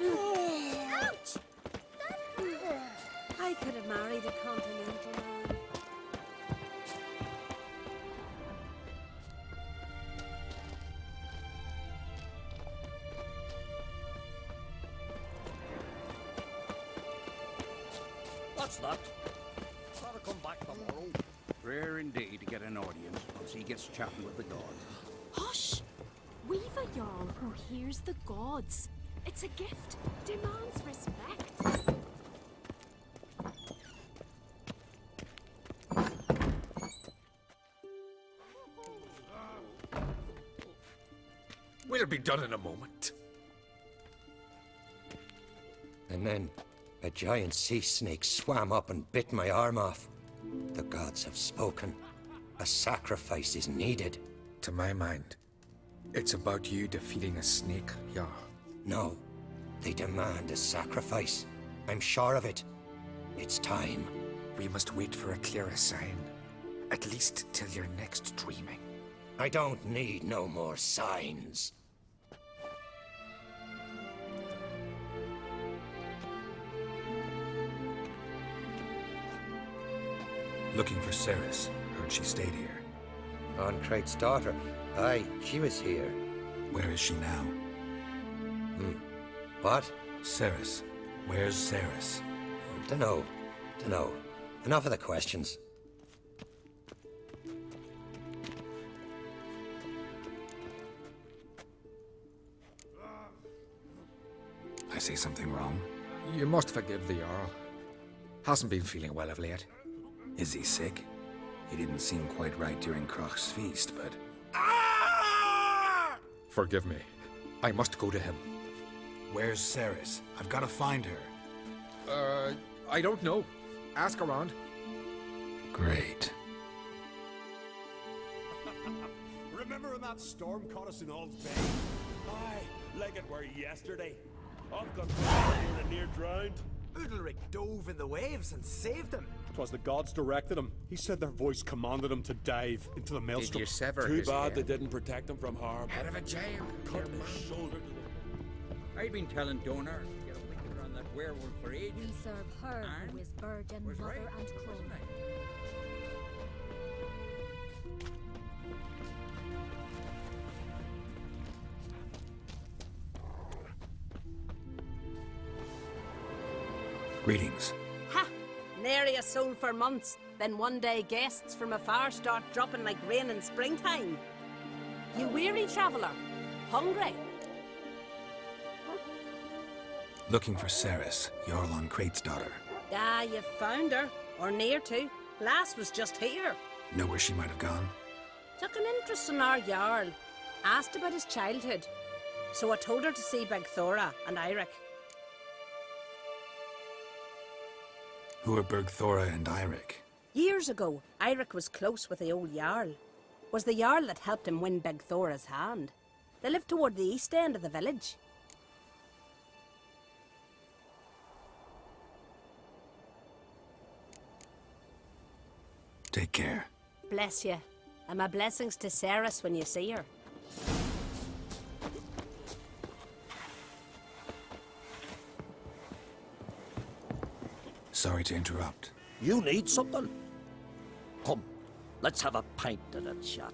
Ouch! I could have married a continental man. What's that? Gotta come back tomorrow. Rare indeed to get an audience once he gets chatting with the gods. Hush! We've a Jarl who hears the gods. It's a gift. Demands respect. We'll be done in a moment. And then a giant sea snake swam up and bit my arm off. The gods have spoken. A sacrifice is needed. To my mind, it's about you defeating a snake, Jarl. No, they demand a sacrifice. I'm sure of it. It's time. We must wait for a clearer sign. At least till your next dreaming. I don't need no more signs. Looking for Cerys. Heard she stayed here. On Crate's daughter. Aye, she was here. Where is she now? What? Cerys. Where's Cerys? Dunno. Enough of the questions. I say something wrong? You must forgive the Jarl. Hasn't been feeling well of late. Is he sick? He didn't seem quite right during Crache's feast, but... Forgive me. I must go to him. Where's Cerys? I've got to find her. I don't know. Ask around. Great. Remember when that storm caught us in All's Bay? Aye, like it were yesterday. I've got here and near drowned. Udalric dove in the waves and saved him. 'Twas the gods directed him. He said their voice commanded him to dive into the maelstrom. Did you sever Too his bad head? they didn't protect him from harm. Head of a jam. Cut his shoulder to the... I've been telling Donor to get a wicket on that werewolf for ages. We serve her And who is virgin, was mother, right, and crone. wasn't I? Greetings. Ha! Nary a soul for months. Then one day guests from afar start dropping like rain in springtime. You weary traveller? Hungry? Looking for Cerys, Jarl on Crate's daughter. Ah, you found her. Or near to. Lass was just here. Know where she might have gone? Took an interest in our Jarl. Asked about his childhood. So I told her to see Beg Thora and Eirik. Who are Bergthora and Eirik? Years ago, Eirik was close with the old Jarl. Was the Jarl that helped him win Beg Thora's hand. They lived toward the east end of the village. Take care. Bless you. And my blessings to Cerys when you see her. Sorry to interrupt. You need something? Come, let's have a pint and a chat.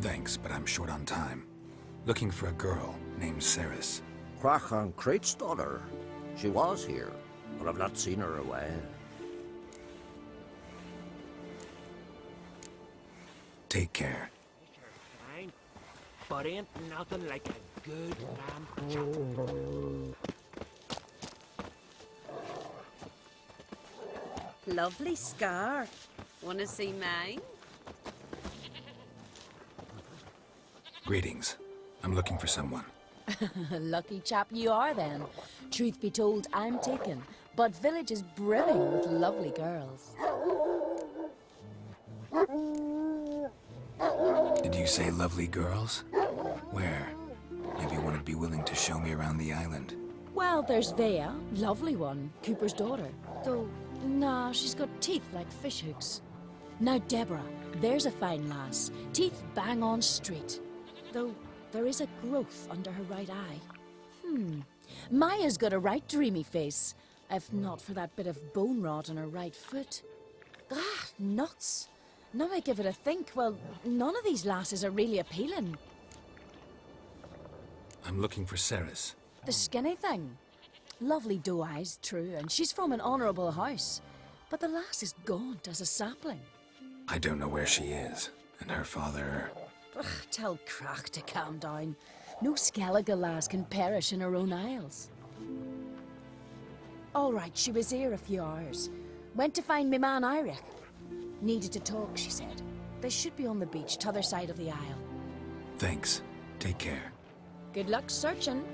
Thanks, but I'm short on time. Looking for a girl named Cerys. Crache and Crate's daughter. She was here, but I've not seen her a while. Take care. Fine, but ain't nothing like a good lamb chop. Lovely scar. Wanna see mine? Greetings. I'm looking for someone. Lucky chap you are then. Truth be told, I'm taken, but village is brimming with lovely girls. Did you say lovely girls? Where? Maybe one would be willing to show me around the island. Well, there's Vea, lovely one, Cooper's daughter. Though, nah, she's got teeth like fishhooks. Now Deborah, there's a fine lass. Teeth bang on straight. Though, there is a growth under her right eye. Maya's got a right dreamy face, if not for that bit of bone rot on her right foot. Ah, nuts. Now I give it a think, well, none of these lasses are really appealing. I'm looking for Cerys. The skinny thing. Lovely doe eyes, true, and she's from an honourable house. But the lass is gaunt as a sapling. I don't know where she is, and her father... Ugh, tell Crache to calm down. No Skellige lass can perish in her own isles. All right, she was here a few hours. Went to find me man Iric. Needed to talk, she said. They should be on the beach, t'other side of the isle. Thanks. Take care. Good luck searching.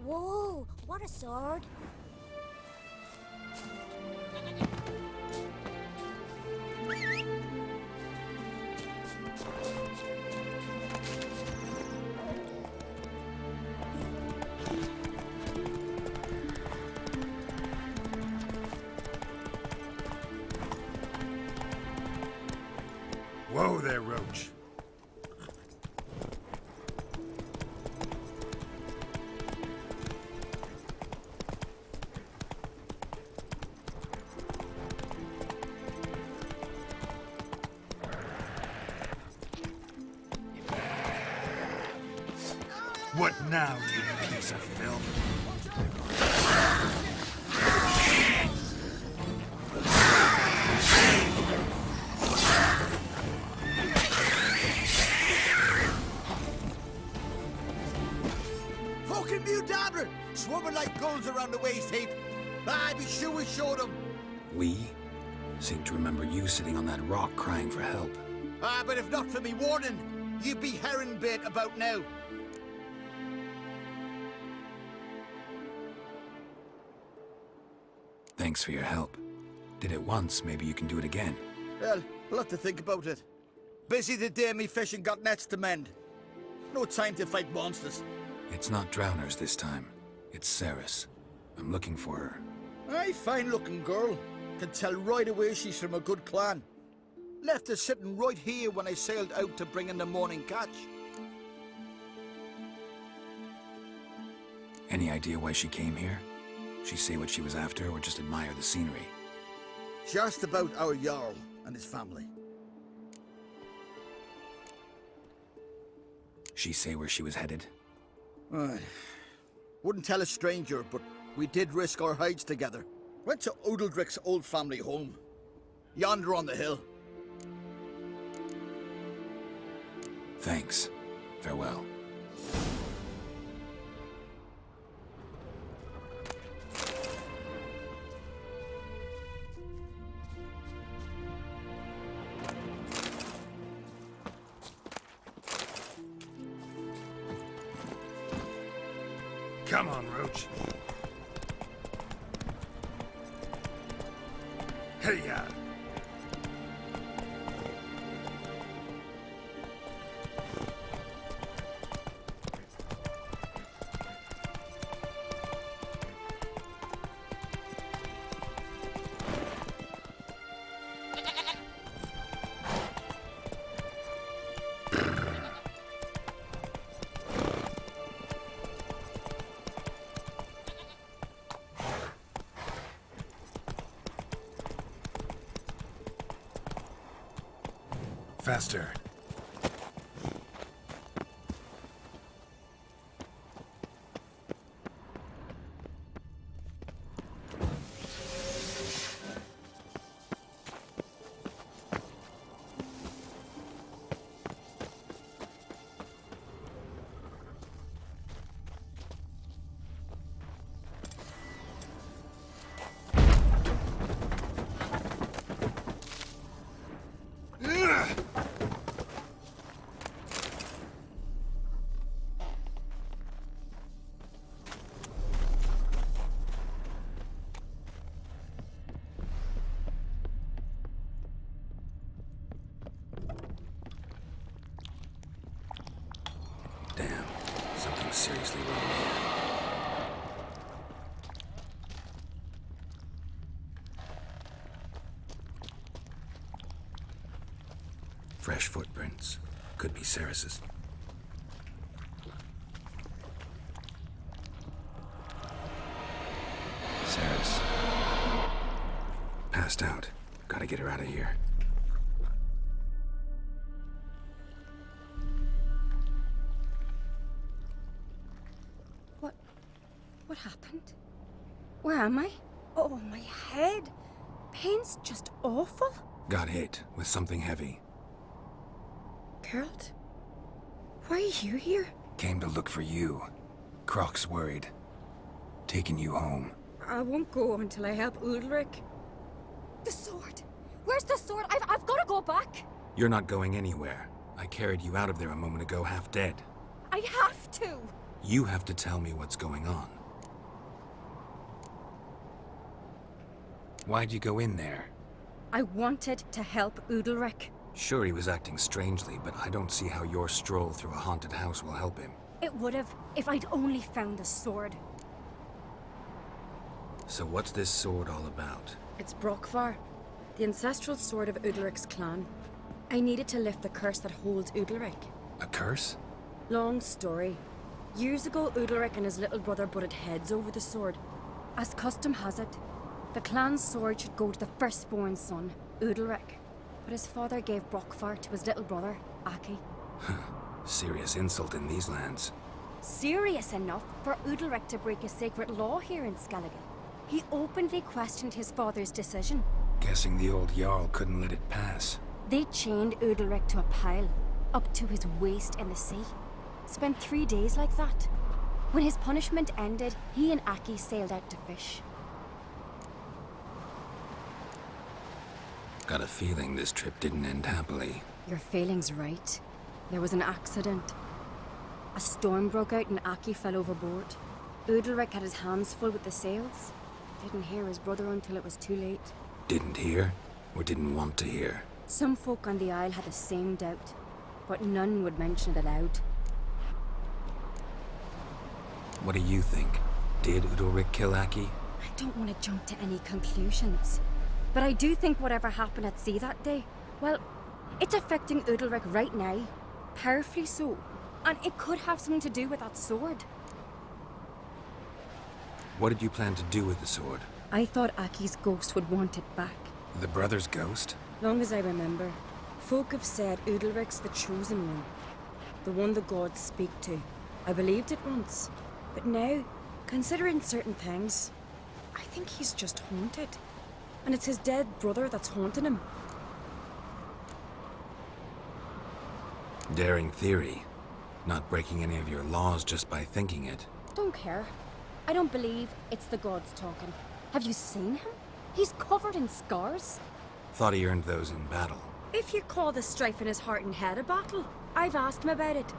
Whoa, what a sword. Whoa there, Roach. What now, you piece of filth? Fucking new dabber! Swimming like gulls around the waist heap. Ah, be sure we showed them. We seem to remember you sitting on that rock crying for help. Ah, but if not for me warning, you'd be herring bait about now. Thanks for your help. Did it once, maybe you can do it again. Well, I'll have to think about it. Busy the day me fishing got nets to mend. No time to fight monsters. It's not drowners this time. It's Cerys. I'm looking for her. Aye, fine-looking girl. Can tell right away she's from a good clan. Left her sitting right here when I sailed out to bring in the morning catch. Any idea why she came here? She say what she was after or just admire the scenery? She asked about our Jarl and his family. She say where she was headed? Wouldn't tell a stranger, but we did risk our hides together. Went to Odeldrick's old family home. Yonder on the hill. Thanks. Farewell. Come on, Roach. Hey-ya! Faster. Damn, something's seriously wrong here. Fresh footprints. Could be Cerys's. Cerys. Passed out. Gotta get her out of here. What happened? Where am I? Oh, my head. Pain's just awful. Got hit with something heavy. Geralt? Why are you here? Came to look for you. Croc's worried. Taking you home. I won't go until I help Ulrich. The sword! Where's the sword? I've got to go back! You're not going anywhere. I carried you out of there a moment ago, half dead. I have to! You have to tell me what's going on. Why'd you go in there? I wanted to help Ulrich. Sure, he was acting strangely, but I don't see how your stroll through a haunted house will help him. It would have, if I'd only found the sword. So what's this sword all about? It's Brokvar, the ancestral sword of Udalric's clan. I needed to lift the curse that holds Udalric. A curse? Long story. Years ago, Udalric and his little brother butted heads over the sword. As custom has it, the clan's sword should go to the firstborn son, Udalric. But his father gave Brokvar to his little brother, Aki. Serious insult in these lands. Serious enough for Udalric to break a sacred law here in Skellige. He openly questioned his father's decision. Guessing the old Jarl couldn't let it pass. They chained Udalric to a pile, up to his waist in the sea. Spent 3 days like that. When his punishment ended, he and Aki sailed out to fish. Got a feeling this trip didn't end happily. Your feeling's right. There was an accident. A storm broke out and Aki fell overboard. Udalric had his hands full with the sails. Didn't hear his brother until it was too late. Didn't hear? Or didn't want to hear? Some folk on the Isle had the same doubt, but none would mention it aloud. What do you think? Did Udalric kill Aki? I don't want to jump to any conclusions. But I do think whatever happened at sea that day, well, it's affecting Udalric right now. Powerfully so. And it could have something to do with that sword. What did you plan to do with the sword? I thought Aki's ghost would want it back. The brother's ghost? Long as I remember, folk have said Udalric's the chosen one. The one the gods speak to. I believed it once. But now, considering certain things, I think he's just haunted. And it's his dead brother that's haunting him. Daring theory. Not breaking any of your laws just by thinking it. Don't care. I don't believe it's the gods talking. Have you seen him? He's covered in scars. Thought he earned those in battle. If you call the strife in his heart and head a battle, I've asked him about it.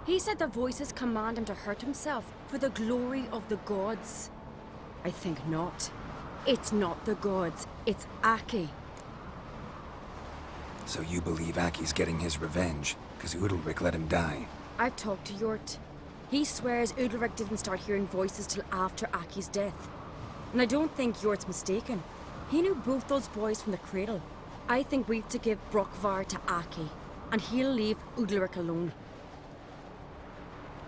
He said the voices command him to hurt himself for the glory of the gods. I think not. It's not the gods, it's Aki. So you believe Aki's getting his revenge, because Udalric let him die? I've talked to Yort. He swears Udalric didn't start hearing voices till after Aki's death. And I don't think Yort's mistaken. He knew both those boys from the cradle. I think we've to give Brokvar to Aki, and he'll leave Udalric alone.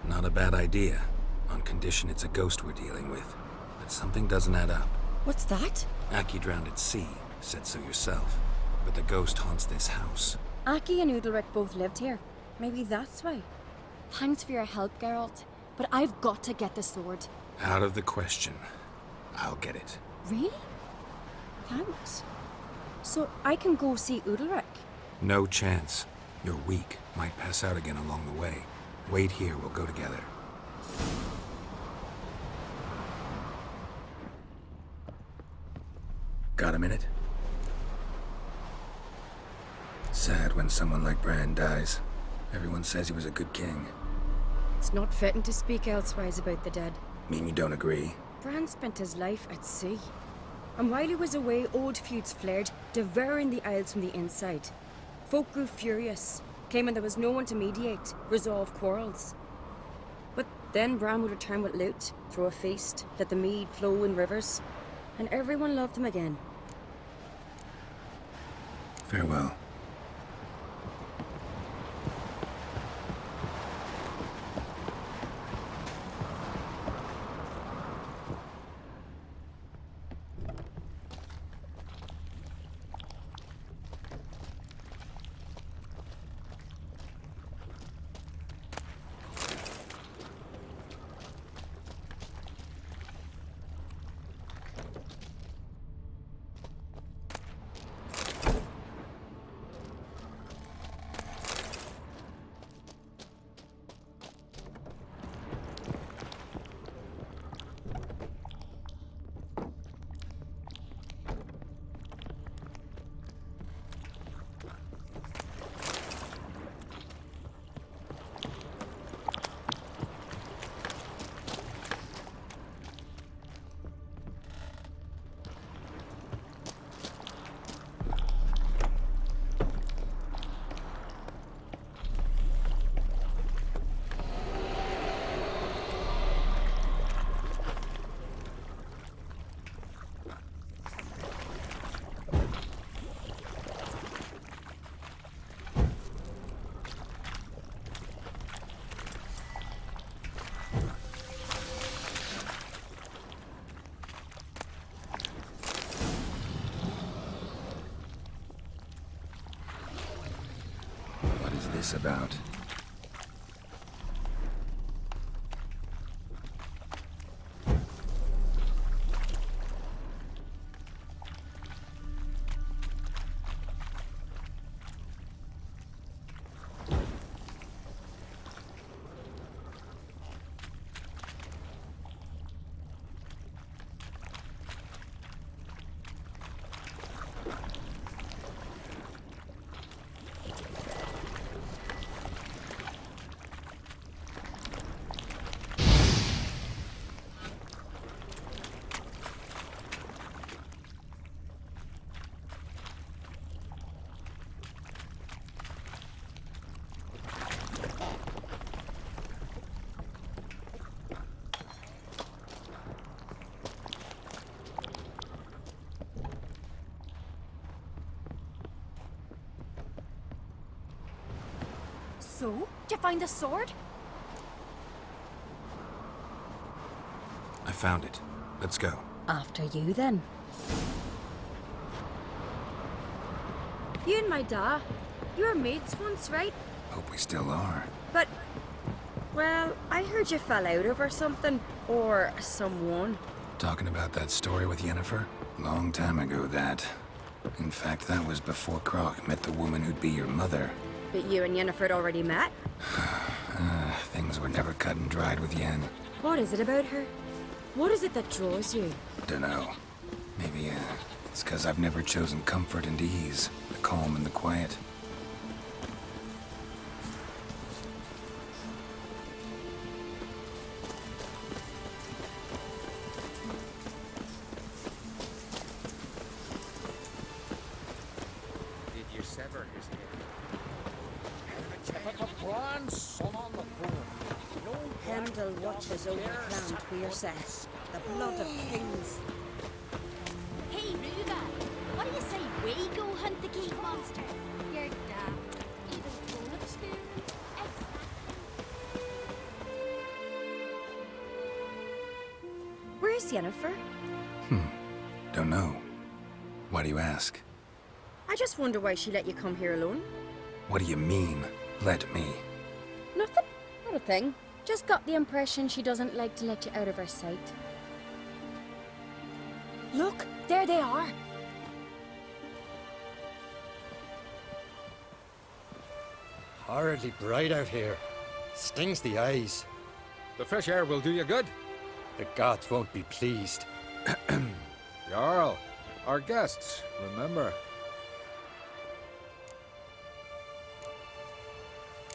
Not a bad idea, on condition it's a ghost we're dealing with. But something doesn't add up. What's that? Aki drowned at sea, said so yourself. But the ghost haunts this house. Aki and Udalric both lived here. Maybe that's why. Thanks for your help, Geralt. But I've got to get the sword. Out of the question. I'll get it. Really? Thanks. So I can go see Udalric? No chance. You're weak. Might pass out again along the way. Wait here, we'll go together. Got a minute? Sad when someone like Bran dies. Everyone says he was a good king. It's not fitting to speak elsewise about the dead. Mean you don't agree? Bran spent his life at sea. And while he was away, old feuds flared, devouring the Isles from the inside. Folk grew furious, claiming there was no one to mediate, resolve quarrels. But then Bran would return with loot, throw a feast, let the mead flow in rivers, and everyone loved him again. Farewell. this about? So, did you find the sword? I found it. Let's go. After you, then. You and my da, you were mates once, right? Hope we still are. But, well, I heard you fell out over something. Or someone. Talking about that story with Yennefer? Long time ago, that. In fact, that was before Crache met the woman who'd be your mother. But you and Yennefer had already met? Things were never cut and dried with Yen. What is it about her? What is it that draws you? Dunno. Maybe, it's 'cause I've never chosen comfort and ease. The calm and the quiet. Did you sever his head? Pendle watches over the clan to your set. The blood of kings. Hey, Ruva, what do you say we go hunt the cave monster? You're daft. Even grown-up experiment. Where's Yennefer? Don't know. Why do you ask? I just wonder why she let you come here alone. What do you mean, let me? Nothing. Not a thing. Just got the impression she doesn't like to let you out of her sight. Look, there they are. Horridly bright out here. Stings the eyes. The fresh air will do you good. The gods won't be pleased. Jarl, our guests, remember.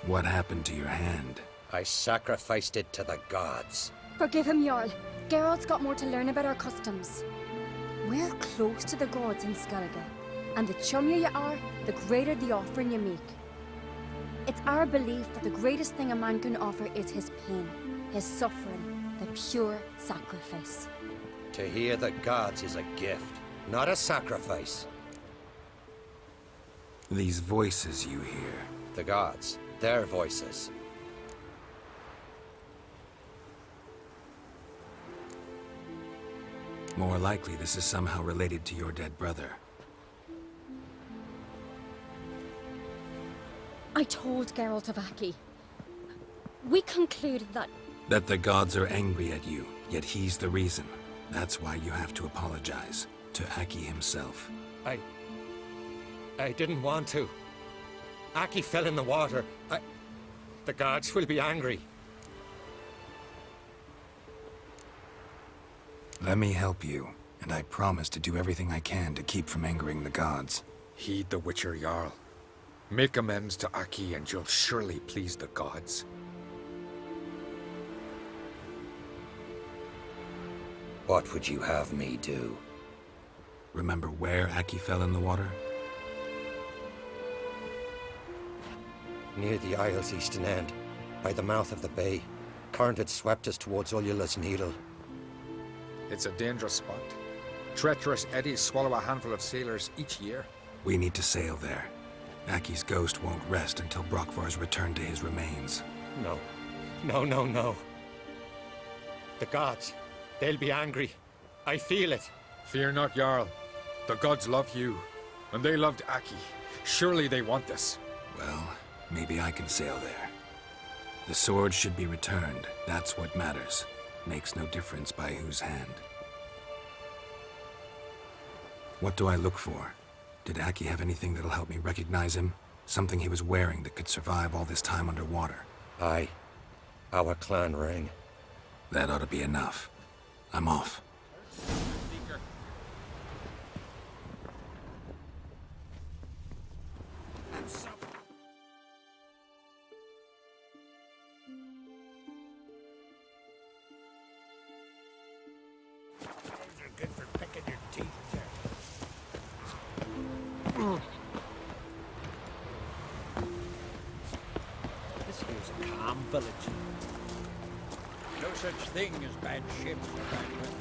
What happened to your hand? I sacrificed it to the gods. Forgive him, Jarl. Geralt's got more to learn about our customs. We're close to the gods in Skellige, and the chummier you are, the greater the offering you make. It's our belief that the greatest thing a man can offer is his pain, his suffering, the pure sacrifice. To hear the gods is a gift, not a sacrifice. These voices you hear. The gods, their voices. More likely this is somehow related to your dead brother. I told Geralt of Aki. We concluded that... That the gods are angry at you, yet he's the reason. That's why you have to apologize. To Aki himself. I didn't want to. Aki fell in the water. The gods will be angry. Let me help you, and I promise to do everything I can to keep from angering the gods. Heed the Witcher Jarl. Make amends to Aki and you'll surely please the gods. What would you have me do? Remember where Aki fell in the water? Near the Isle's eastern end, by the mouth of the bay. Current had swept us towards Ullula's Needle. It's a dangerous spot. Treacherous eddies swallow a handful of sailors each year. We need to sail there. Aki's ghost won't rest until Brokvar's returned to his remains. No. No. The gods, they'll be angry. I feel it. Fear not, Jarl. The gods love you, and they loved Aki. Surely they want this. Well, Maybe I can sail there. The sword should be returned. That's what matters. Makes no difference by whose hand. What do I look for? Did Aki have anything that'll help me recognize him? Something he was wearing that could survive all this time underwater? Aye. Our clan ring. That ought to be enough. I'm off. Good for picking your teeth. This here's a calm village. No such thing as bad ships or bad weather.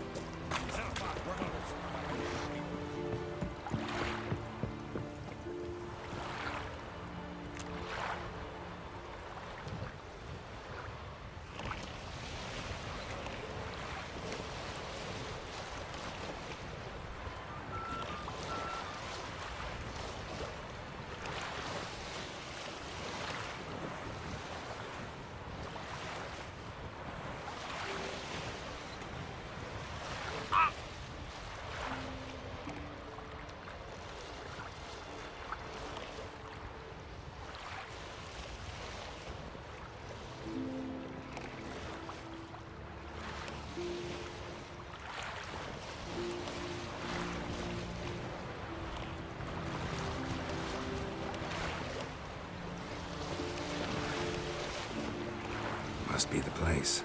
Must be the place.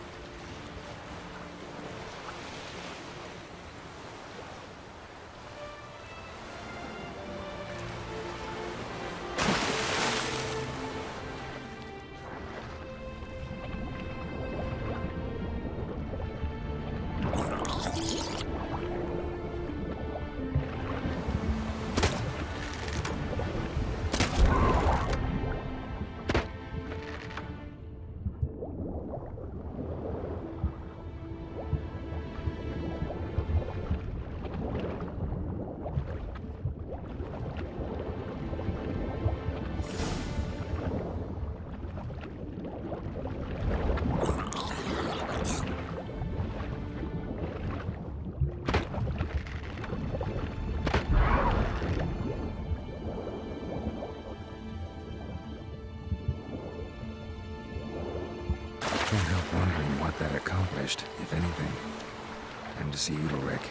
Can't help wondering what that accomplished, if anything. And to see Udalric.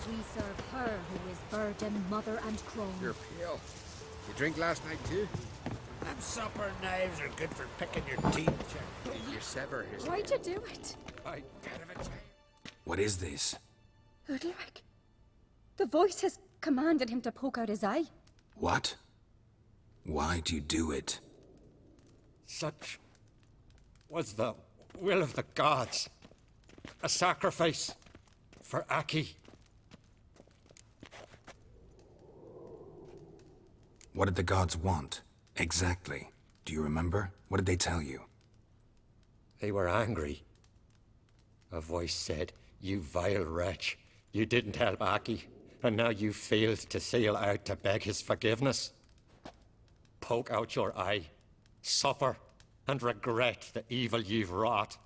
We serve her who is virgin, mother, and crone. You're pale. You drink last night too? Them supper knives are good for picking your teeth. You sever his... Why'd you do it? I out of it. What is this? Udalric. The voice has commanded him to poke out his eye. What? Why'd you do it? Such was the will of the gods. A sacrifice for Aki. What did the gods want? Exactly. Do you remember? What did they tell you? They were angry. A voice said, "You vile wretch, you didn't help Aki, and now you failed to sail out to beg his forgiveness. Poke out your eye, suffer, and regret the evil you've wrought."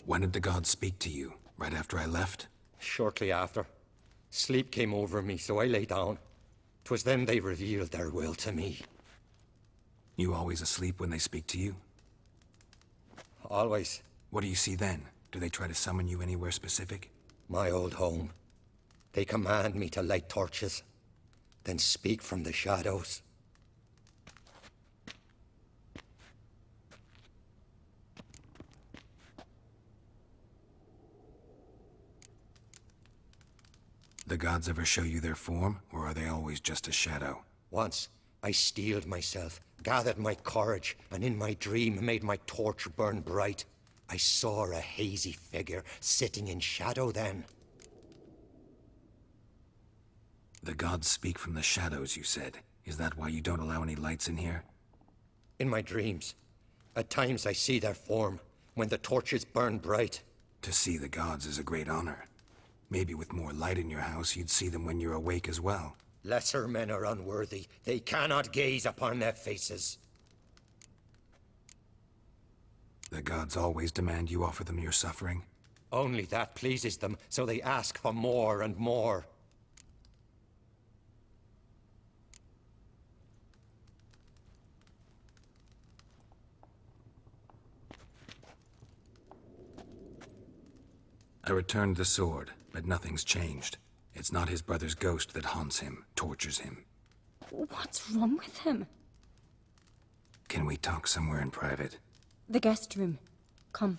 When did the gods speak to you? Right after I left? Shortly after. Sleep came over me, so I lay down. 'Twas then they revealed their will to me. You always asleep when they speak to you? Always. What do you see then? Do they try to summon you anywhere specific? My old home. They command me to light torches, then speak from the shadows. The gods ever show you their form, or are they always just a shadow? Once, I steeled myself, gathered my courage, and in my dream made my torch burn bright. I saw a hazy figure sitting in shadow then. The gods speak from the shadows, you said. Is that why you don't allow any lights in here? In my dreams. At times I see their form, when the torches burn bright. To see the gods is a great honor. Maybe with more light in your house, you'd see them when you're awake as well. Lesser men are unworthy. They cannot gaze upon their faces. The gods always demand you offer them your suffering? Only that pleases them, so they ask for more and more. I returned the sword, but nothing's changed. It's not his brother's ghost that haunts him, tortures him. What's wrong with him? Can we talk somewhere in private? The guest room. Come.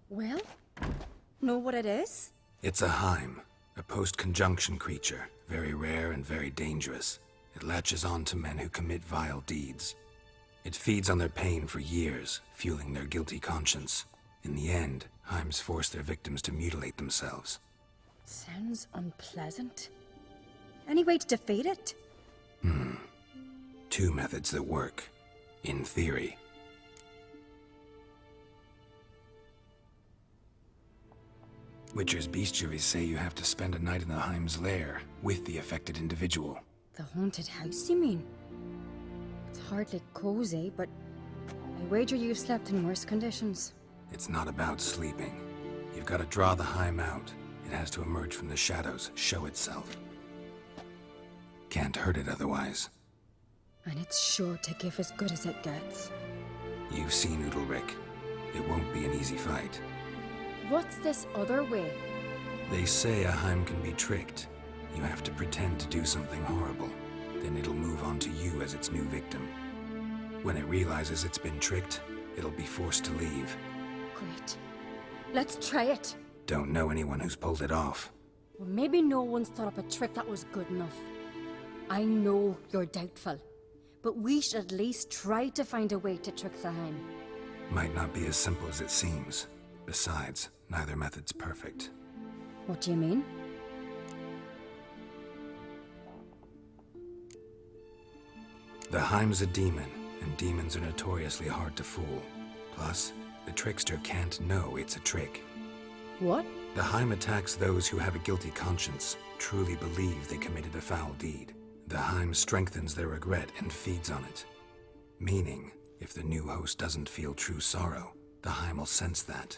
Well, know what it is? It's a Heim, a post-conjunction creature, very rare and very dangerous. It latches on to men who commit vile deeds. It feeds on their pain for years, fueling their guilty conscience. In the end, Heims force their victims to mutilate themselves. Sounds unpleasant. Any way to defeat it? Two methods that work. In theory. Witcher's bestiaries say you have to spend a night in the Heim's lair with the affected individual. The haunted house, you mean? It's hardly cozy, but I wager you've slept in worse conditions. It's not about sleeping. You've got to draw the Heim out. It has to emerge from the shadows, show itself. Can't hurt it otherwise. And it's sure to give as good as it gets. You've seen Udalric. It won't be an easy fight. What's this other way? They say a Heim can be tricked. You have to pretend to do something horrible. Then it'll move on to you as its new victim. When it realizes it's been tricked, it'll be forced to leave. Great. Let's try it. Don't know anyone who's pulled it off. Well, maybe no one's thought up a trick that was good enough. I know you're doubtful, but we should at least try to find a way to trick the Heim. Might not be as simple as it seems. Besides, neither method's perfect. What do you mean? The Heim's a demon, and demons are notoriously hard to fool. Plus, the trickster can't know it's a trick. What? The Heim attacks those who have a guilty conscience, truly believe they committed a foul deed. The Heim strengthens their regret and feeds on it. Meaning, if the new host doesn't feel true sorrow, the Heim will sense that.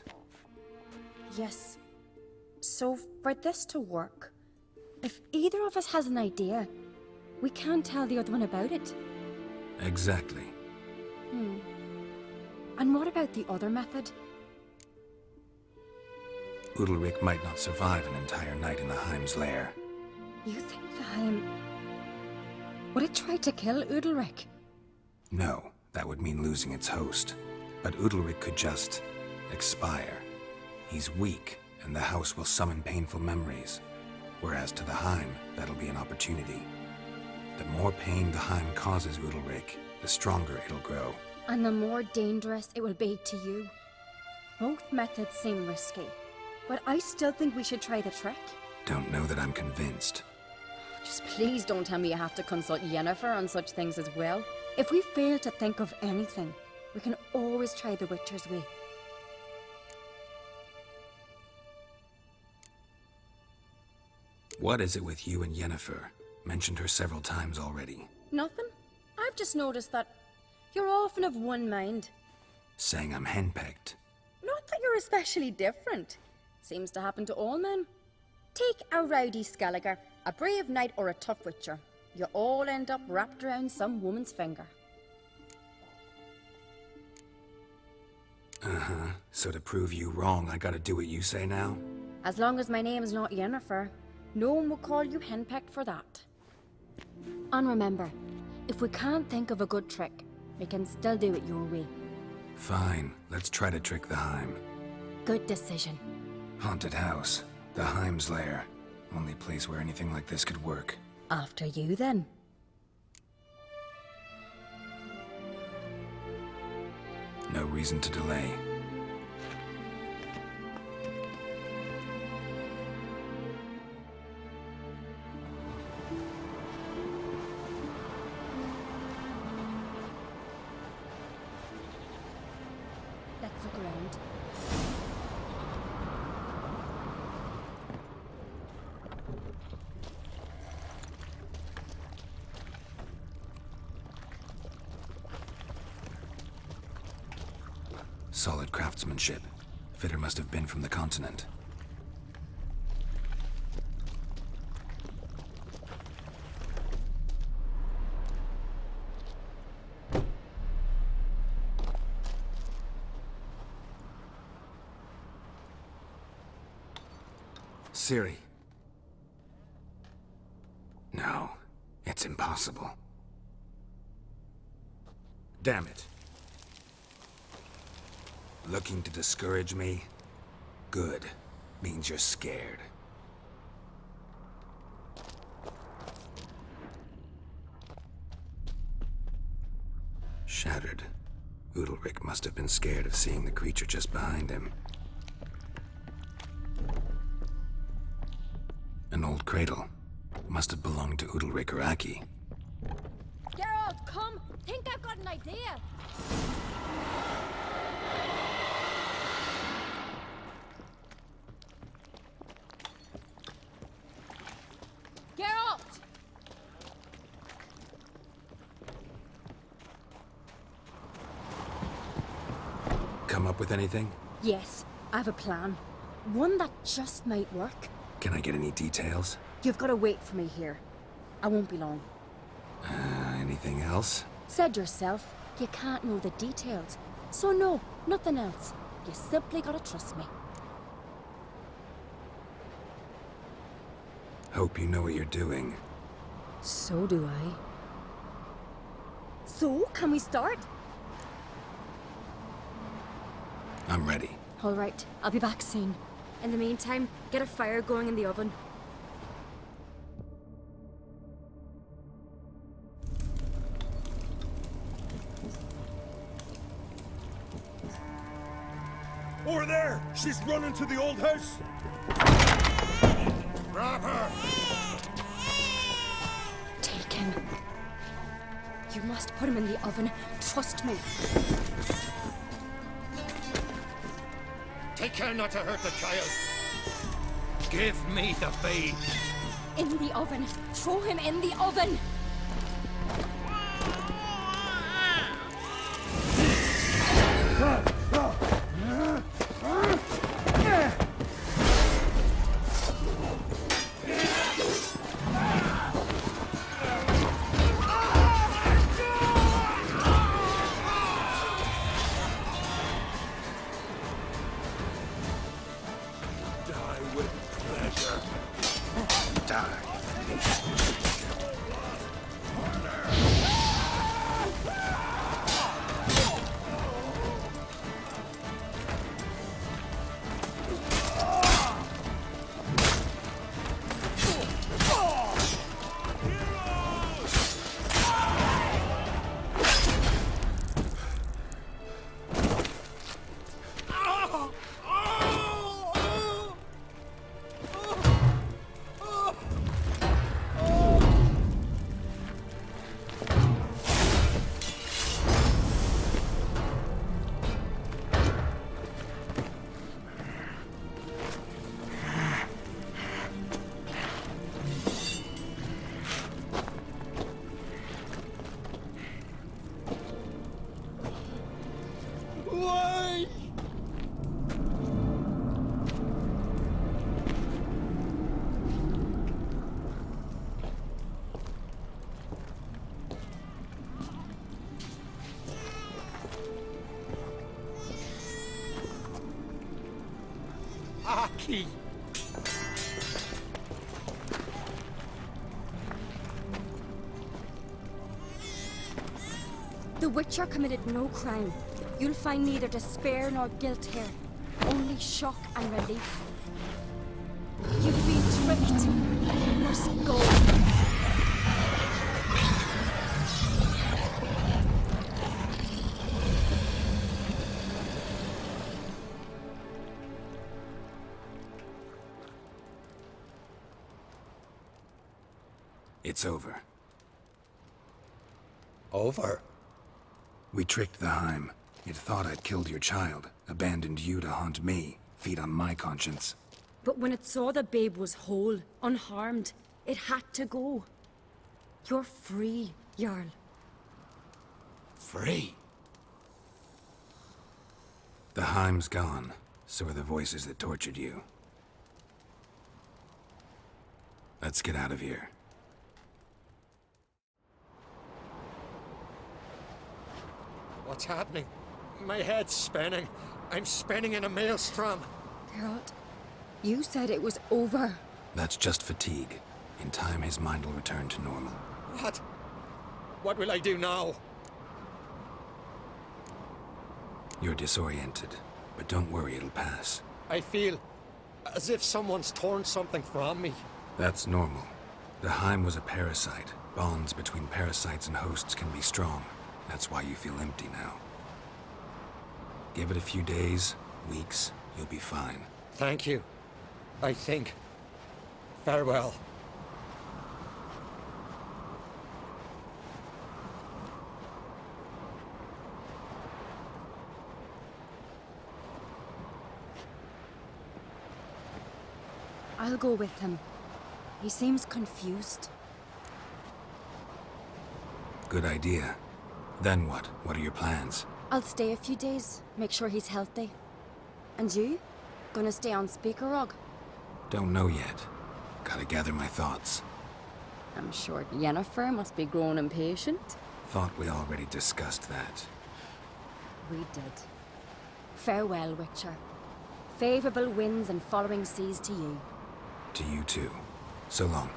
Yes. So, for this to work, if either of us has an idea, we can't tell the other one about it. Exactly. And what about the other method? Udalric might not survive an entire night in the Heim's lair. You think the Heim... would it try to kill Udalric? No, that would mean losing its host. But Udalric could just... expire. He's weak, and the house will summon painful memories. Whereas to the Heim, that'll be an opportunity. The more pain the Heim causes Udalric, the stronger it'll grow. And the more dangerous it will be to you. Both methods seem risky, but I still think we should try the trick. Don't know that I'm convinced. Just please don't tell me you have to consult Yennefer on such things as well. If we fail to think of anything, we can always try the Witcher's way. What is it with you and Yennefer? Mentioned her several times already. Nothing. I've just noticed that you're often of one mind. Saying I'm henpecked. Not that you're especially different. Seems to happen to all men. Take a rowdy Skellige, a brave knight or a tough witcher. You all end up wrapped around some woman's finger. Uh-huh. So to prove you wrong, I gotta do what you say now? As long as my name's not Yennefer, no one will call you henpecked for that. And remember, if we can't think of a good trick, we can still do it your way. Fine, let's try to trick the Heim. Good decision. Haunted house. The Heim's lair. Only place where anything like this could work. After you, then. No reason to delay. Let's look around. Solid craftsmanship. Fitter must have been from the continent. Cerys. No, it's impossible. Damn it. Looking to discourage me? Good. Means you're scared. Shattered. Udalryk must have been scared of seeing the creature just behind him. An old cradle. Must have belonged to Udalryk or Aki. Geralt, come! Think I've got an idea! Geralt! Come up with anything? Yes, I have a plan. One that just might work. Can I get any details? You've got to wait for me here. I won't be long. Anything else? Said yourself, you can't know the details. So no, nothing else. You simply gotta trust me. Hope you know what you're doing. So do I. So, can we start? I'm ready. All right, I'll be back soon. In the meantime, get a fire going in the oven. Over there! She's running to the old house! Grab her! Take him. You must put him in the oven. Trust me. Take care not to hurt the child. Give me the babe. In the oven. Throw him in the oven. key. The Witcher committed no crime. You'll find neither despair nor guilt here. Only shock and relief. You've been tricked. You must go. It's over. Over? We tricked the Heim. It thought I'd killed your child, abandoned you to haunt me, feed on my conscience. But when it saw the babe was whole, unharmed, it had to go. You're free, Jarl. Free? The Heim's gone, so are the voices that tortured you. Let's get out of here. What's happening? My head's spinning. I'm spinning in a maelstrom. Geralt, you said it was over. That's just fatigue. In time, his mind will return to normal. What? What will I do now? You're disoriented, but don't worry, it'll pass. I feel as if someone's torn something from me. That's normal. The Heim was a parasite. Bonds between parasites and hosts can be strong. That's why you feel empty now. Give it a few days, weeks, you'll be fine. Thank you. I think. Farewell. I'll go with him. He seems confused. Good idea. Then what? What are your plans? I'll stay a few days, make sure he's healthy. And you? Gonna stay on Speakerog? Don't know yet. Gotta gather my thoughts. I'm sure Yennefer must be growing impatient. Thought we already discussed that. We did. Farewell, Witcher. Favorable winds and following seas to you. To you too. So long.